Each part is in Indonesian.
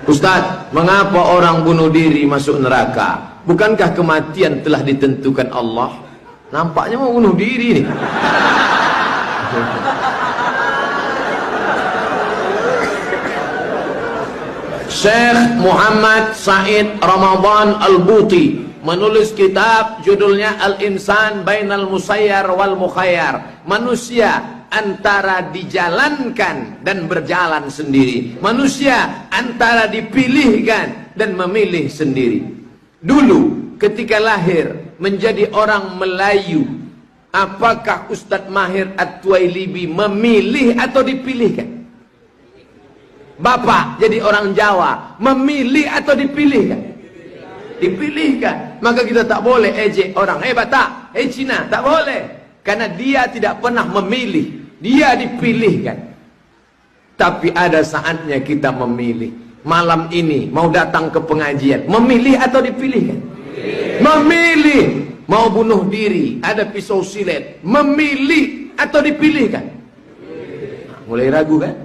Ustaz, mengapa orang bunuh diri masuk neraka? Bukankah kematian telah ditentukan Allah? Nampaknya mau bunuh diri nih. Syekh Muhammad Said Ramadan Al-Buti menulis kitab judulnya Al-Insan Bainal Musayyar wal Mukhayyar. Manusia antara dijalankan dan berjalan sendiri. Manusia antara dipilihkan dan memilih sendiri. Dulu ketika lahir menjadi orang Melayu, apakah Ustadz Mahir At-Tuwailibi memilih atau dipilihkan? Bapak jadi orang Jawa, memilih atau dipilihkan? Dipilihkan. Maka kita tak boleh ejek orang, Batak, Cina, tak boleh. Karena dia tidak pernah memilih, dia dipilihkan. Tapi ada saatnya kita memilih. Malam ini mau datang ke pengajian, memilih atau dipilihkan? Memilih. Mau bunuh diri, ada pisau silet, memilih atau dipilihkan? Mulai ragu kan?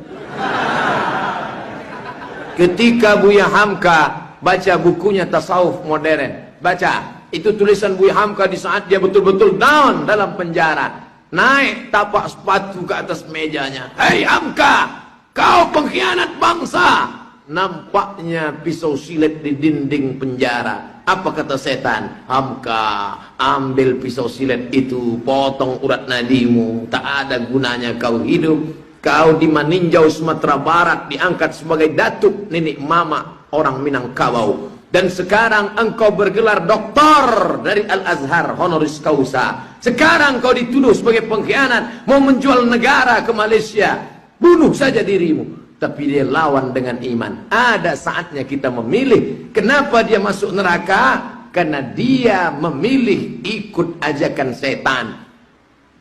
Ketika Buya Hamka baca bukunya Tasawuf Modern, baca itu tulisan Buya Hamka di saat dia betul-betul down dalam penjara, naik tapak sepatu ke atas mejanya, "Hei Hamka, kau pengkhianat bangsa!" Nampaknya pisau silet di dinding penjara. Apa kata setan? "Hamka, ambil pisau silet itu, potong urat nadimu, tak ada gunanya kau hidup. Kau di Maninjau, Sumatera Barat, diangkat sebagai datuk nenek mama orang Minangkabau. Dan sekarang engkau bergelar doktor dari Al-Azhar honoris causa. Sekarang kau dituduh sebagai pengkhianat, mau menjual negara ke Malaysia. Bunuh saja dirimu." Tapi dia lawan dengan iman. Ada saatnya kita memilih. Kenapa dia masuk neraka? Karena dia memilih ikut ajakan setan.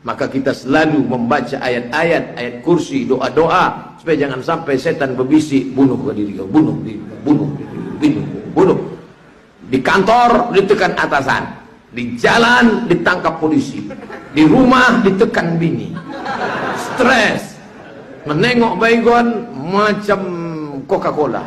Maka kita selalu membaca ayat-ayat, ayat kursi, doa-doa, supaya jangan sampai setan berbisik, "Bunuh ke diri kau, bunuh diri, bunuh, bunuh." Di kantor ditekan atasan, di jalan ditangkap polisi, di rumah ditekan bini, stres, menengok baygon macam Coca-Cola,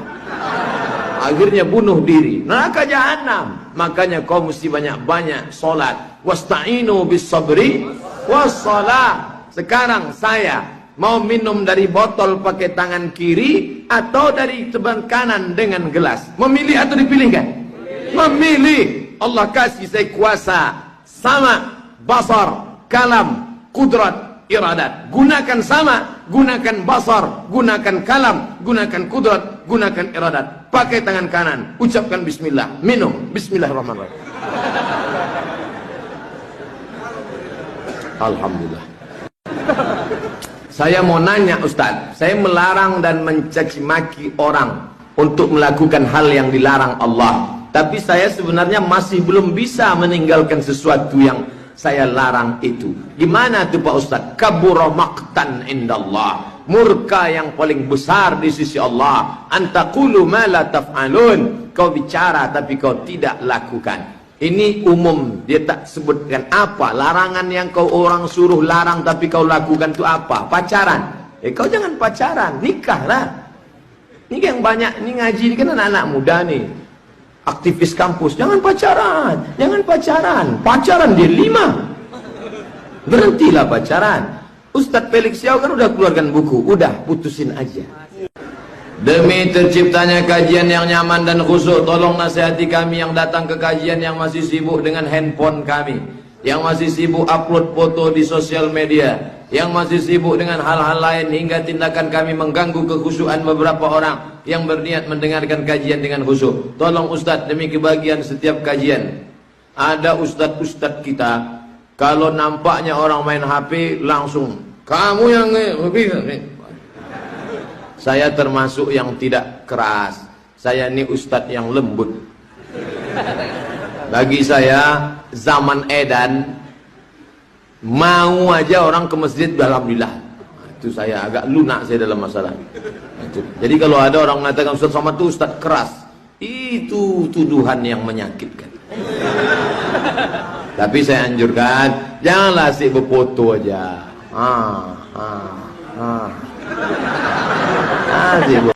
akhirnya bunuh diri, neraka jahanam. Makanya kau mesti banyak-banyak solat. Wasta'inu bis sabri wassalah. Sekarang saya mau minum dari botol pakai tangan kiri atau dari teban kanan dengan gelas, memilih atau dipilihkan? Memilih. Allah kasih saya kuasa sama, basar, kalam, kudrat, iradat. Gunakan sama, gunakan basar, gunakan kalam, gunakan kudrat, gunakan iradat. Pakai tangan kanan, ucapkan bismillah, minum bismillahirrahmanirrahim. Alhamdulillah. Saya mau nanya Ustaz, saya melarang dan mencaci maki orang untuk melakukan hal yang dilarang Allah, tapi saya sebenarnya masih belum bisa meninggalkan sesuatu yang saya larang itu. Gimana tuh Pak Ustaz? Kabura maqtan indallah, murka yang paling besar di sisi Allah. Antaqulu ma la taf'alun, kau bicara tapi kau tidak lakukan. Ini umum, dia tak sebutkan apa larangan yang kau orang suruh larang tapi kau lakukan itu apa? Pacaran. Kau jangan pacaran, nikahlah. Ini yang banyak, ini ngaji ini kan anak-anak muda nih, aktivis kampus. Jangan pacaran, jangan pacaran. Pacaran dia 5. Berhentilah pacaran. Ustadz Felix Yao kan udah keluarkan buku, udah putusin aja. Demi terciptanya kajian yang nyaman dan khusyuk, tolong nasihati kami yang datang ke kajian yang masih sibuk dengan handphone kami, yang masih sibuk upload foto di sosial media, yang masih sibuk dengan hal-hal lain hingga tindakan kami mengganggu kekhusyukan beberapa orang yang berniat mendengarkan kajian dengan khusyuk. Tolong Ustadz, demi kebahagiaan setiap kajian. Ada ustadz-ustadz kita, kalau nampaknya orang main HP langsung, "Kamu yang Saya termasuk yang tidak keras. Saya ini ustadz yang lembut. Bagi saya zaman edan, mau aja orang ke masjid, alhamdulillah. Itu saya agak lunak saya dalam masalah itu. Jadi kalau ada orang mengatakan Ustadz Somad itu ustadz keras, itu tuduhan yang menyakitkan. Tapi saya anjurkan, janganlah asik berfoto aja. Asik